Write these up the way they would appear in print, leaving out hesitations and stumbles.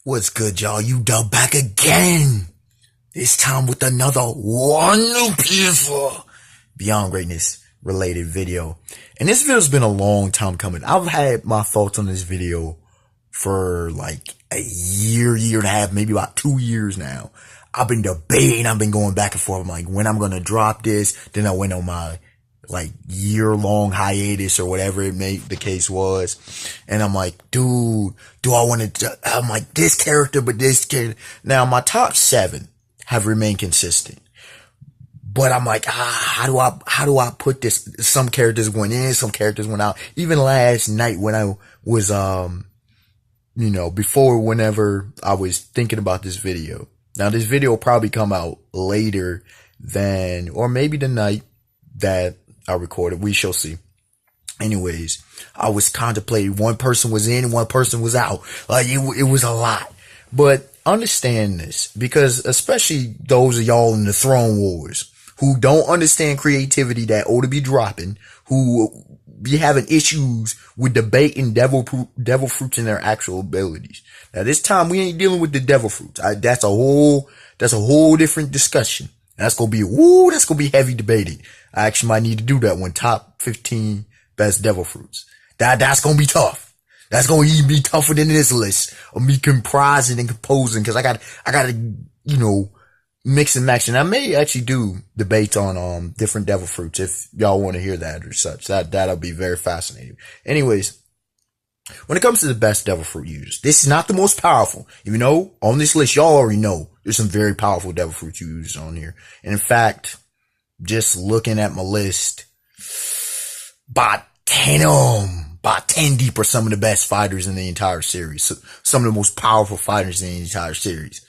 What's good, y'all? You done back again. This time with another One Piece Beyond Greatness related video. And this video's been a long time coming. I've had my thoughts on this video for like a year and a half, maybe about 2 years now. I've been debating, I've been going back and forth. I'm like, when I'm gonna drop this. Then I went on my like year-long hiatus or whatever the case was. And I'm like, dude, do I want to, I'm like, this character, but this character. Now, my top 7 have remained consistent. But I'm like, how do I put this? Some characters went in, some characters went out. Even last night when I was, before whenever I was thinking about this video. Now, this video will probably come out later than, or maybe the night that I recorded. We shall see. Anyways, I was contemplating. One person was in, one person was out. Like it was a lot. But understand this, because especially those of y'all in the Throne Wars who don't understand creativity that ought to be dropping, who be having issues with debating devil fruits and their actual abilities. Now this time we ain't dealing with the devil fruits. That's a whole different discussion. That's gonna be heavy debating. I actually might need to do that one. Top 15 best devil fruits. That's gonna be tough. That's gonna even be tougher than this list of me comprising and composing, cause I gotta, mix and match. And I may actually do debates on, different devil fruits if y'all want to hear that or such. That'll be very fascinating. Anyways, when it comes to the best devil fruit users, this is not the most powerful. Even though on this list, y'all already know there's some very powerful devil fruit users on here. And in fact, just looking at my list, about 10 deep are some of the best fighters in the entire series. So, some of the most powerful fighters in the entire series.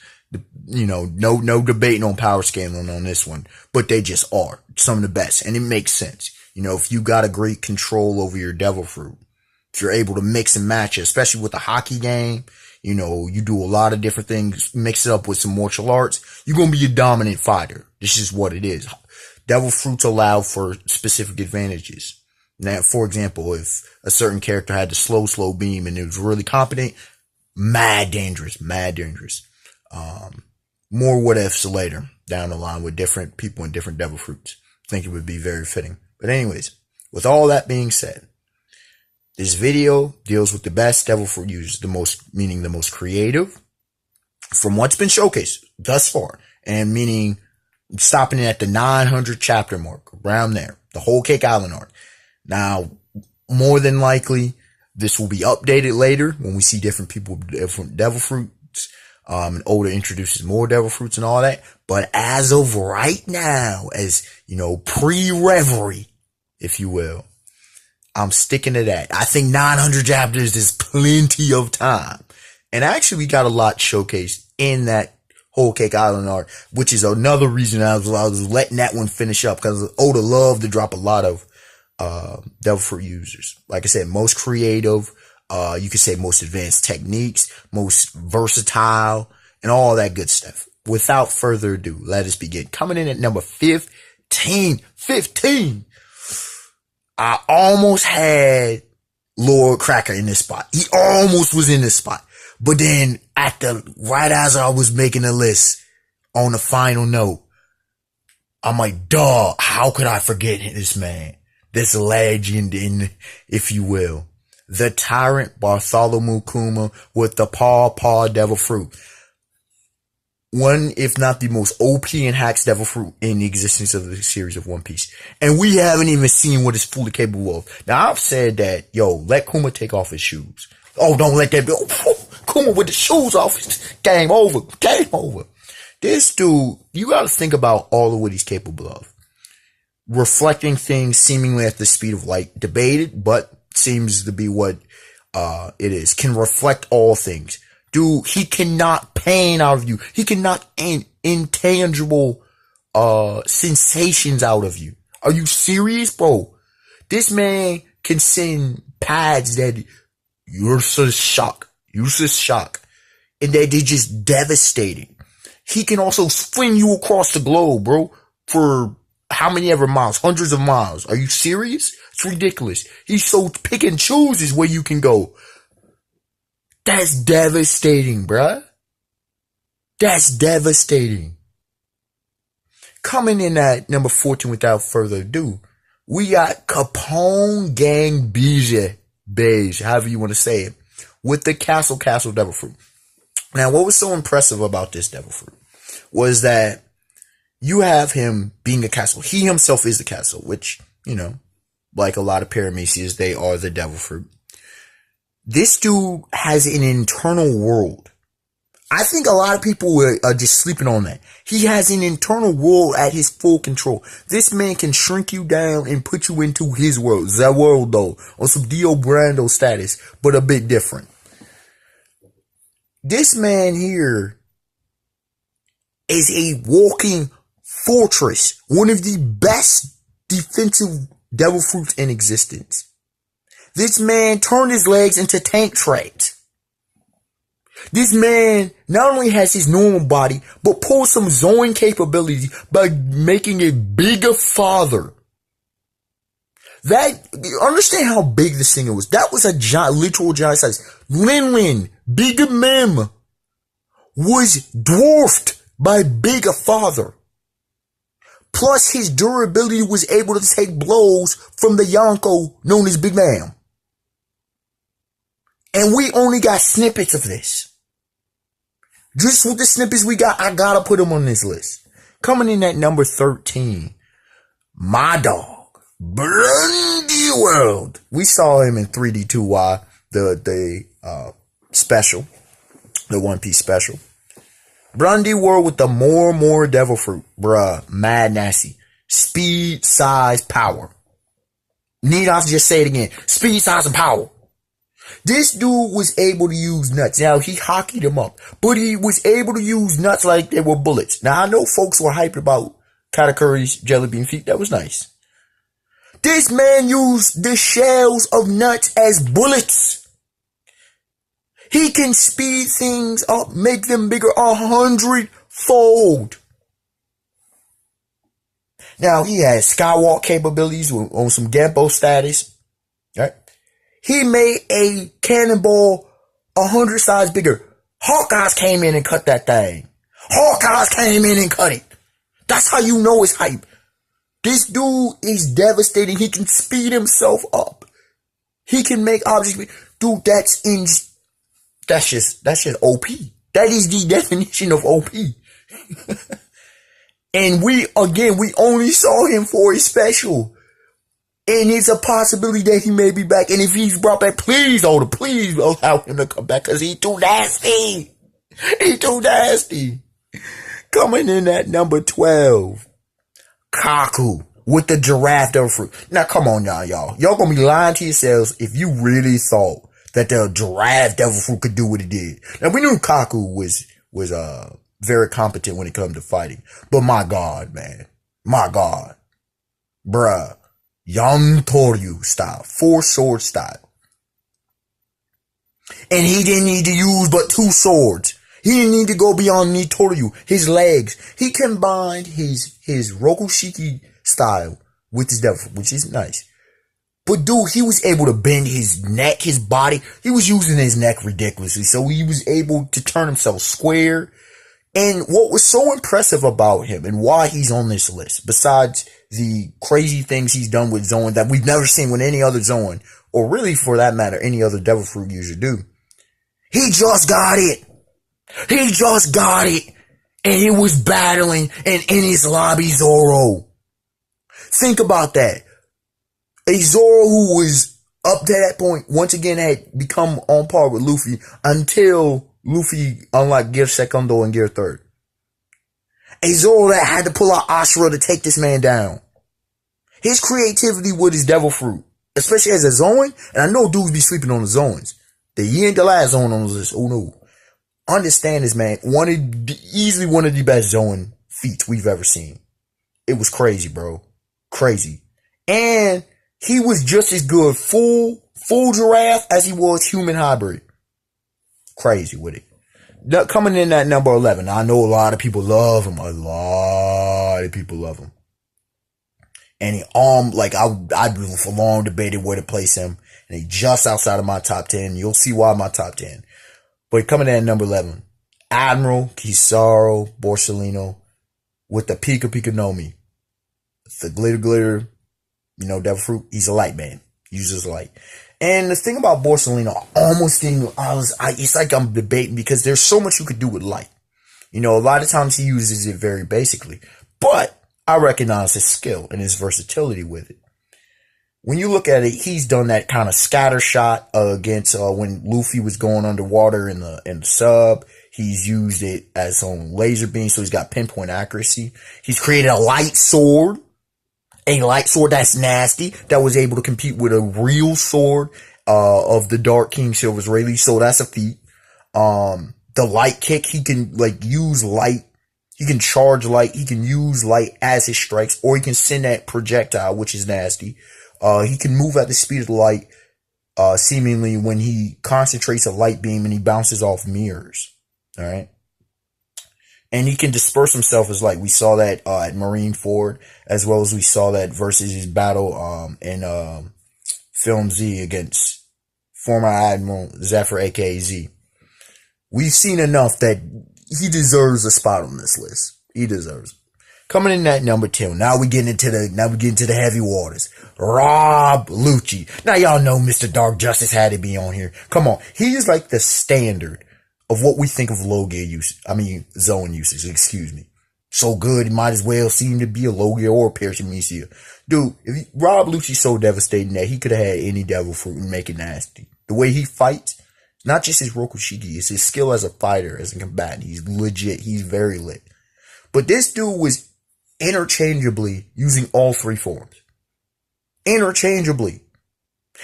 No debating on power scaling on this one, but they just are some of the best. And it makes sense. If you got a great control over your devil fruit, if you're able to mix and match it, especially with the hockey game, you do a lot of different things, mix it up with some martial arts, you're going to be a dominant fighter. This is what it is. Devil fruits allow for specific advantages. Now, for example, if a certain character had the slow beam and it was really competent, mad dangerous. More what ifs later down the line with different people and different devil fruits. I think it would be very fitting. But anyways, with all that being said, this video deals with the best devil fruit users, meaning the most creative from what's been showcased thus far, and meaning stopping it at the 900 chapter mark, around there, the whole Cake Island arc. Now, more than likely, this will be updated later when we see different people with different devil fruits, and Oda introduces more devil fruits and all that. But as of right now, as, pre-Reverie, if you will, I'm sticking to that. I think 900 chapters is plenty of time. And actually, we got a lot showcased in that whole Cake Island arc, which is another reason I was letting that one finish up, because Oda loved to drop a lot of devil fruit users. Like I said, most creative, you could say most advanced techniques, most versatile, and all that good stuff. Without further ado, let us begin. Coming in at number 15. I almost had Lord Cracker in this spot. He almost was in this spot. But then right as I was making the list on the final note, I'm like, dawg, how could I forget this man? This legend, if you will. The Tyrant Bartholomew Kuma with the Paw Devil Fruit. One, if not the most OP and hacks devil fruit in the existence of the series of One Piece. And we haven't even seen what it's fully capable of. Now, I've said that, let Kuma take off his shoes. Oh, don't let that be. Kuma with the shoes off. Game over. This dude, you gotta think about all of what he's capable of. Reflecting things seemingly at the speed of light. Debated, but seems to be what it is. Can reflect all things. Dude, he cannot pain out of you. He cannot intangible sensations out of you. Are you serious, bro? This man can send pads that you're just shock. And that they're just devastating. He can also swing you across the globe, bro, for how many ever miles? Hundreds of miles. Are you serious? It's ridiculous. He's so pick and chooses where you can go. That's devastating, bruh. That's devastating. Coming in at number 14 without further ado, we got Capone Gang Beige, however you want to say it, with the Castle Devil Fruit. Now, what was so impressive about this Devil Fruit was that you have him being a castle. He himself is the castle, which, you know, like a lot of Paramecias, they are the Devil Fruit. This dude has an internal world. I think a lot of people are just sleeping on that. He has an internal world at his full control. This man can shrink you down and put you into his world. The world, though, on some Dio Brando status, but a bit different. This man here is a walking fortress. One of the best defensive devil fruits in existence. This man turned his legs into tank traps. This man not only has his normal body, but pulls some zoning capability by making a bigger father. Understand how big this thing was. That was a giant, literal giant size. Lin, Bigger Mem, was dwarfed by bigger father. Plus his durability was able to take blows from the Yonko known as Big Ma'am. And we only got snippets of this. Just with the snippets we got, I gotta put him on this list. Coming in at number 13, my dog, Blondie World. We saw him in 3D2Y, the special, the One Piece special. Blondie World with the more devil fruit. Bruh, mad nasty. Speed, size, power. Need I just say it again. Speed, size, and power. This dude was able to use nuts. Now, he hockeyed them up, but he was able to use nuts like they were bullets. Now, I know folks were hyped about Katakuri's jelly bean feet. That was nice. This man used the shells of nuts as bullets. He can speed things up, make them bigger 100-fold. Now, he has skywalk capabilities on some Genpo status. Right? He made a cannonball 100 size bigger. Hawkeyes came in and cut that thing. Hawkeyes came in and cut it. That's how you know it's hype. This dude is devastating. He can speed himself up. He can make objects. Dude, that's just OP. That is the definition of OP. And we only saw him for a special. And it's a possibility that he may be back. And if he's brought back, please allow him to come back, because he's too nasty. He's too nasty. Coming in at number 12, Kaku with the giraffe devil fruit. Now, come on, y'all. Y'all gonna be lying to yourselves if you really thought that the giraffe devil fruit could do what it did. Now, we knew Kaku was very competent when it comes to fighting. But my God, man. My God. Bruh. Young Toryu style. 4-sword style. And he didn't need to use but 2 swords. He didn't need to go beyond Nitoryu. His legs. He combined his Rokushiki style with his devil fruit, which is nice. But dude, he was able to bend his neck, his body. He was using his neck ridiculously. So he was able to turn himself square. And what was so impressive about him and why he's on this list, besides the crazy things he's done with Zoan that we've never seen with any other Zoan, or really for that matter, any other devil fruit user do. He just got it. He just got it. And he was battling and in his lobby Zoro. Think about that. A Zoro who was up to that point, once again had become on par with Luffy until Luffy unlocked Gear Secondo and Gear Third. A Zoro that had to pull out Ashura to take this man down. His creativity with his devil fruit, especially as a Zoan, and I know dudes be sleeping on the Zoans. He ain't the last Zoan on the list. Oh no. Understand this, man. Easily one of the best Zoan feats we've ever seen. It was crazy, bro. Crazy. And he was just as good full giraffe as he was human hybrid. Crazy with it. Coming in at number 11. I know a lot of people love him. A lot of people love him. And he, I for long debated where to place him. And he just outside of my top 10. You'll see why my top 10. But coming in at number 11. Admiral Kizaru Borsalino with the Pika Pika Nomi. The glitter, devil fruit. He's a light man. Uses light. And the thing about Borsalino, it's like I'm debating because there's so much you could do with light. A lot of times he uses it very basically, but I recognize his skill and his versatility with it. When you look at it, he's done that kind of scatter shot against when Luffy was going underwater in the sub. He's used it as on laser beam, so he's got pinpoint accuracy. He's created a light sword that's nasty, that was able to compete with a real sword of the Dark King Silver's Rayleigh. So that's a feat. The light kick, he can use light. He can charge light. He can use light as his strikes, or he can send that projectile, which is nasty. He can move at the speed of the light, seemingly when he concentrates a light beam and he bounces off mirrors. All right. And he can disperse himself as light. We saw that at Marineford, as well as we saw that versus his battle in Film Z against former Admiral Zephyr, aka Z. We've seen enough that he deserves a spot on this list. He deserves it. Coming in at number 10. Now we getting into the heavy waters. Rob Lucci. Now y'all know Mr. Dark Justice had to be on here. Come on. He is like the standard of what we think of low gear usage. Zone usage, excuse me. So good, it might as well seem to be a low gear or a Paramecia. Dude, Rob Lucci's so devastating that he could have had any devil fruit and make it nasty. The way he fights, not just his Rokushiki, it's his skill as a fighter, as a combatant. He's legit. He's very lit. But this dude was interchangeably using all three forms. Interchangeably.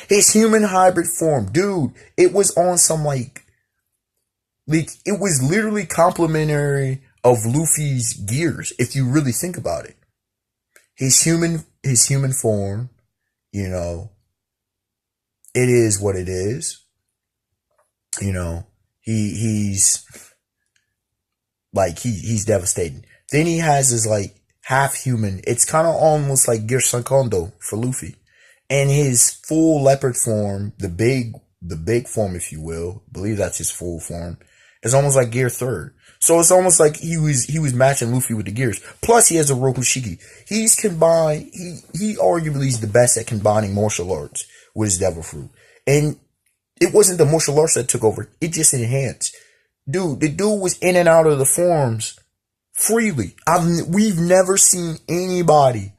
His human hybrid form, dude, it was on some it was literally complimentary of Luffy's gears, if you really think about it. His human form, it is what it is. He's devastating. Then he has his half human. It's kind of almost like Gear Secondo for Luffy. And his full leopard form, the big form, if you will, I believe that's his full form, is almost like Gear Third. So it's almost like he was matching Luffy with the gears. Plus he has a Rokushiki. He's combined, he arguably is the best at combining martial arts with his devil fruit. And it wasn't the martial arts that took over, it just enhanced. Dude, the dude was in and out of the forms freely. We've never seen anybody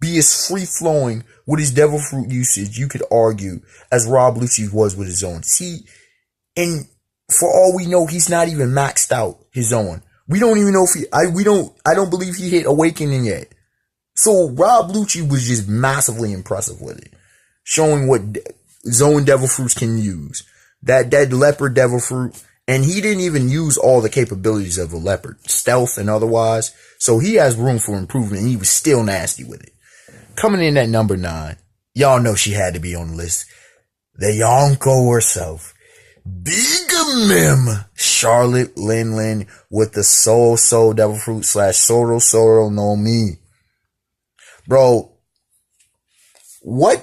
be as free-flowing with his devil fruit usage, you could argue, as Rob Lucci was with his own. And for all we know, he's not even maxed out his own. We don't even know if I don't believe he hit Awakening yet. So Rob Lucci was just massively impressive with it, showing what zone devil fruits can use. That leopard devil fruit, and he didn't even use all the capabilities of a leopard, stealth and otherwise. So he has room for improvement, and he was still nasty with it. Coming in at number 9, y'all know she had to be on the list. The Yonko herself, Big Mim, Charlotte Lin with the Soul Devil Fruit / Soro no Mi. Bro, I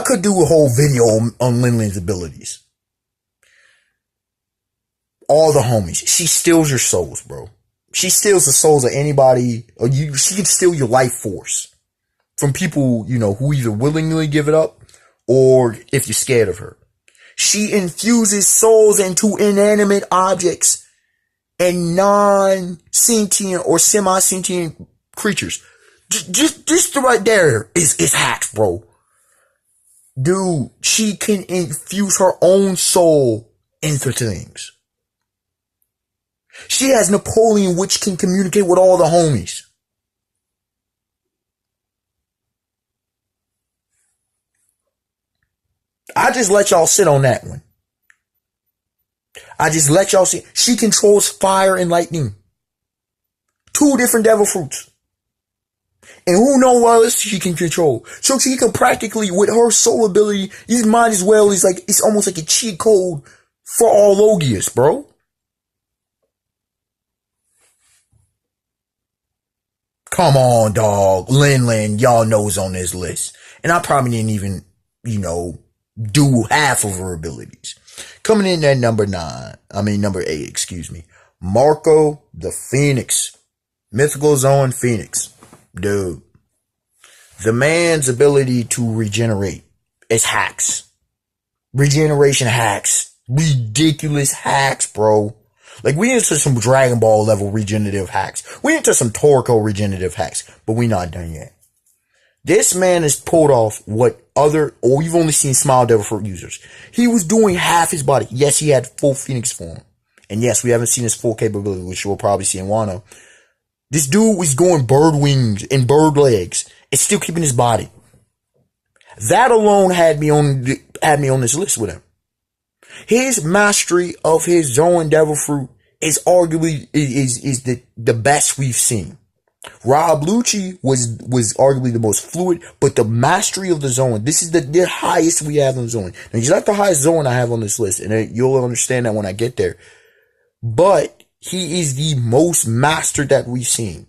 could do a whole video on Lin's abilities. All the homies. She steals your souls, bro. She steals the souls of anybody. She can steal your life force from people, who either willingly give it up or if you're scared of her. She infuses souls into inanimate objects and non-sentient or semi-sentient creatures. Just right there is hacks, bro. Dude, she can infuse her own soul into things. She has Napoleon, which can communicate with all the homies. I just let y'all sit on that one. I just let y'all see. She controls fire and lightning. 2 different devil fruits. And who knows what else she can control. So she can practically, with her soul ability, you might as well, it's almost like a cheat code for all Logias, bro. Come on, dog. Lin, y'all knows on this list. And I probably didn't even, do half of her abilities. Coming in at number 8, excuse me. Marco the Phoenix. Mythical Zone Phoenix. Dude. The man's ability to regenerate is hacks. Regeneration hacks. Ridiculous hacks, bro. Like, we into some Dragon Ball level regenerative hacks. We into some Toriko regenerative hacks. But we not done yet. This man has pulled off what we've only seen Smile Devil Fruit users. He was doing half his body. Yes, he had full Phoenix form. And yes, we haven't seen his full capability, which we'll probably see in Wano. This dude was going bird wings and bird legs. It's still keeping his body. That alone had me on this list with him. His mastery of his Zoan Devil Fruit is arguably is the best we've seen. Rob Lucci was arguably the most fluid, but the mastery of the Zoan, this is the highest we have on Zoan. Now, he's not the highest Zoan I have on this list, and you'll understand that when I get there. But he is the most mastered that we've seen.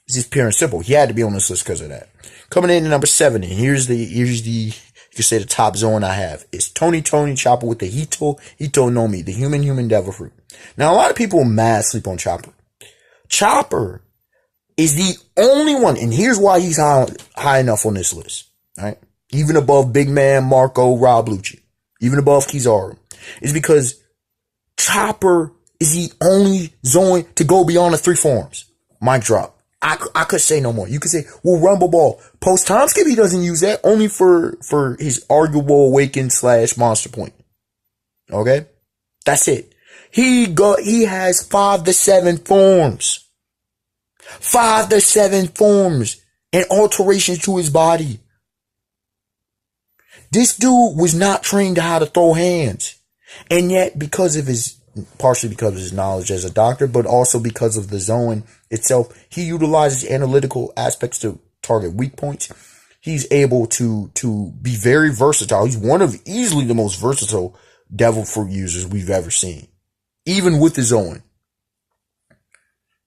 It's just pure and simple. He had to be on this list because of that. Coming in at number 7, and here's the you could say the top Zoan I have. It's Tony Chopper with the Hito no Mi, the human Devil Fruit. Now, a lot of people mad sleep on Chopper. Chopper is the only one, and here's why he's high enough on this list, right? Even above Big Man, Marco, Rob Lucci, even above Kizaru, is because Chopper is the only Zoan to go beyond the 3 forms. Mic drop. I could say no more. You could say, well, Rumble Ball. Post time skip, he doesn't use that, only for his arguable awaken / monster point. Okay? That's it. He has 5 to 7 forms. 5 to 7 forms and alterations to his body. This dude was not trained how to throw hands. And yet, partially because of his knowledge as a doctor, but also because of the Zoan itself, he utilizes analytical aspects to target weak points. He's able to be very versatile. He's one of easily the most versatile Devil Fruit users we've ever seen. Even with the Zoan.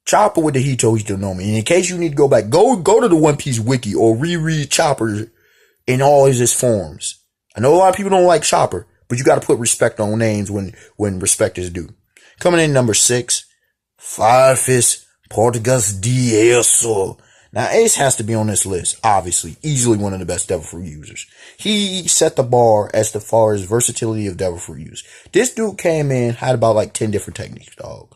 Chopper with the Hito no Mi. And in case you need to go back, go to the One Piece wiki or reread Chopper in all his forms. I know a lot of people don't like Chopper, but you got to put respect on names when respect is due. Coming in number 6, Farfis Portugas de Eso. Now, Ace has to be on this list, obviously. Easily one of the best Devil Fruit users. He set the bar as far as versatility of Devil Fruit use. This dude came in, had about like 10 different techniques, dog.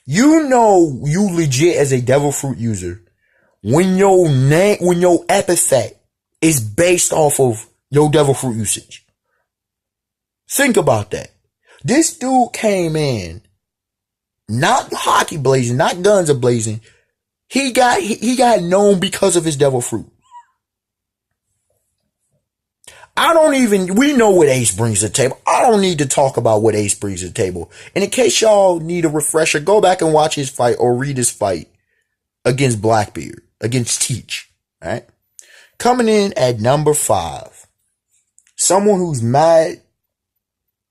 You know you legit as a Devil Fruit user when your epithet is based off of your Devil Fruit usage. Think about that. This dude came in, not hockey blazing, not guns a blazing. He got known because of his Devil Fruit. We know what Ace brings to the table. I don't need to talk about what Ace brings to the table. And in case y'all need a refresher, go back and watch his fight or read his fight against Blackbeard, against Teach, right? Coming in at number 5, someone who's mad,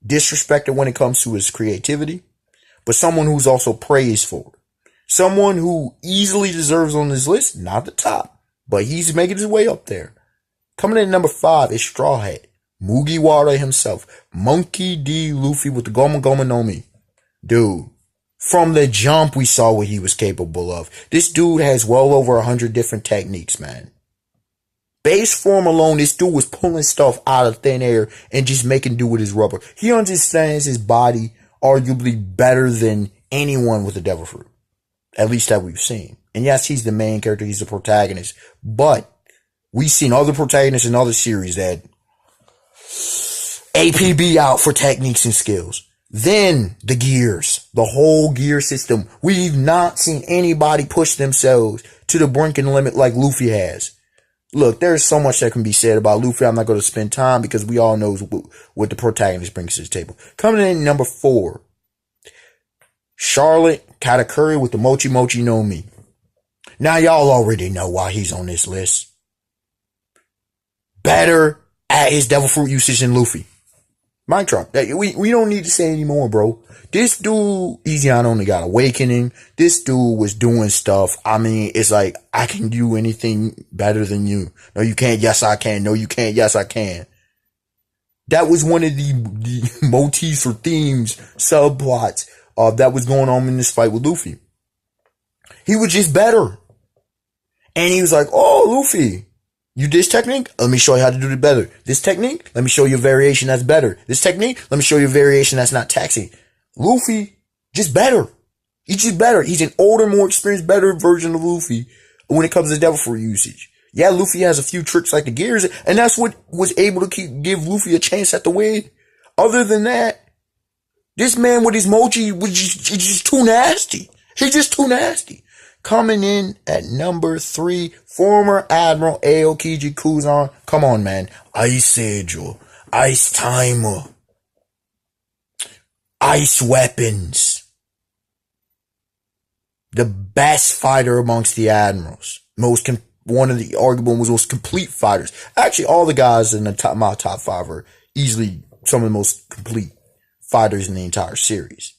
disrespected when it comes to his creativity, but someone who's also praised for it. Someone who easily deserves on this list, not the top, but he's making his way up there. Coming in at number 5 is Straw Hat, Mugiwara himself, Monkey D. Luffy with the Goma Goma no Mi. Dude, from the jump we saw what he was capable of. This dude has well over 100 different techniques, man. Base form alone, this dude was pulling stuff out of thin air and just making do with his rubber. He understands his body arguably better than anyone with a Devil Fruit. At least that we've seen. And yes, he's the main character, he's the protagonist. But we've seen other protagonists in other series that APB out for techniques and skills. Then the gears, the whole gear system. We've not seen anybody push themselves to the brink and limit like Luffy has. Look, there's so much that can be said about Luffy. I'm not going to spend time because we all know what the protagonist brings to the table. Coming in number 4, Charlotte Katakuri with the Mochi Mochi no Mi. Now y'all already know why he's on this list. Better at his Devil Fruit usage than Luffy. Mic drop. We don't need to say anymore, bro. This dude, Easy only got Awakening. This dude was doing stuff. I mean, it's like, I can do anything better than you. No, you can't. Yes, I can. No, you can't. Yes, I can. That was one of the motifs or themes, subplots, that was going on in this fight with Luffy. He was just better. And he was like, oh, Luffy, you this technique? Let me show you how to do it better. This technique? Let me show you a variation that's better. This technique? Let me show you a variation that's not taxing. Luffy, just better. He's just better. He's an older, more experienced, better version of Luffy when it comes to Devil Fruit usage. Yeah, Luffy has a few tricks like the gears, and that's what was able to give Luffy a chance at the win. Other than that, this man with his mochi was just too nasty. He's just too nasty. Coming in at number 3, former Admiral Aokiji Kuzan. Come on, man. Ice Angel, Ice Timer, Ice Weapons. The best fighter amongst the admirals. One of the arguable most complete fighters. Actually, all the guys in my top 5 are easily some of the most complete fighters in the entire series.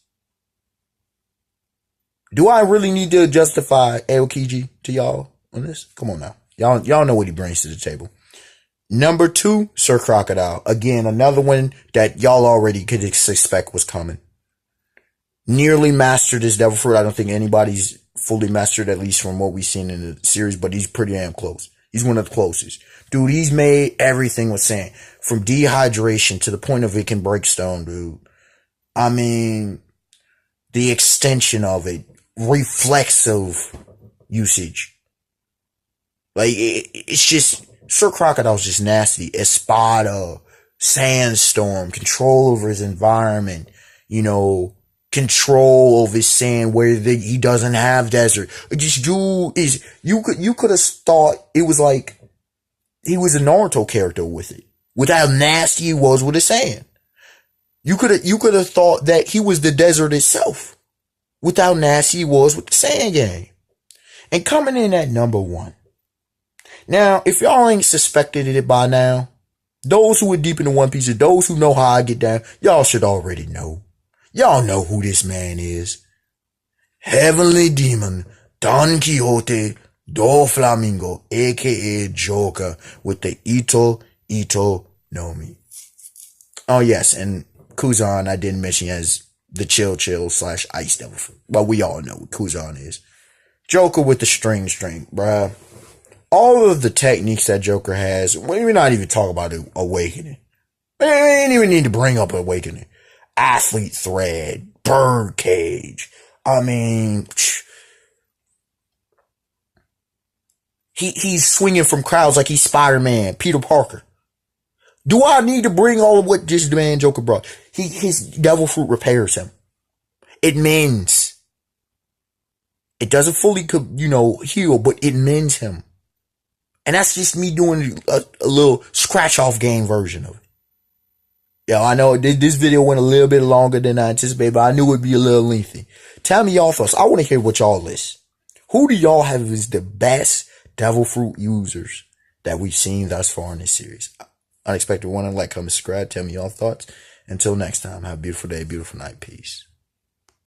Do I really need to justify Aokiji to y'all on this? Come on now. Y'all know what he brings to the table. Number 2, Sir Crocodile. Again, another one that y'all already could expect was coming. Nearly mastered his Devil Fruit. I don't think anybody's fully mastered, at least from what we've seen in the series, but he's pretty damn close. He's one of the closest. Dude, he's made everything with sand. From dehydration to the point of it can break stone, dude. I mean, the extension of it. Reflexive usage. Like, it's just, Sir Crocodile's just nasty. Espada, Sandstorm, control over his environment, control over his sand where he doesn't have desert. Just dude is, you could have thought it was like, he was a Naruto character with it. With how nasty he was with the sand. You could have thought that he was the desert itself. With how nasty he was with the sand game. And coming in at number 1. Now, if y'all ain't suspected it by now, those who are deep in the One Piece, those who know how I get down, y'all should already know. Y'all know who this man is. Heavenly Demon, Don Quixote, Doflamingo, aka Joker, with the Ito no Mi. Oh yes, and Kuzan I didn't mention as the chill / ice devil fruit. Well, we all know what Kuzan is. Joker with the string, bruh. All of the techniques that Joker has, we're not even talking about Awakening. We ain't even need to bring up Awakening. Athlete Thread, Bird Cage. I mean, he's swinging from crowds like he's Spider-Man, Peter Parker. Do I need to bring all of what this man Joker brought? His Devil Fruit repairs him. It mends. It doesn't fully, heal, but it mends him. And that's just me doing a little scratch-off game version of it. Yeah, I know this video went a little bit longer than I anticipated, but I knew it'd be a little lengthy. Tell me y'all thoughts. I want to hear what y'all list. Who do y'all have as the best Devil Fruit users that we've seen thus far in this series? Unexpected one, like, comment, subscribe. Tell me y'all thoughts. Until next time, have a beautiful day, beautiful night. Peace.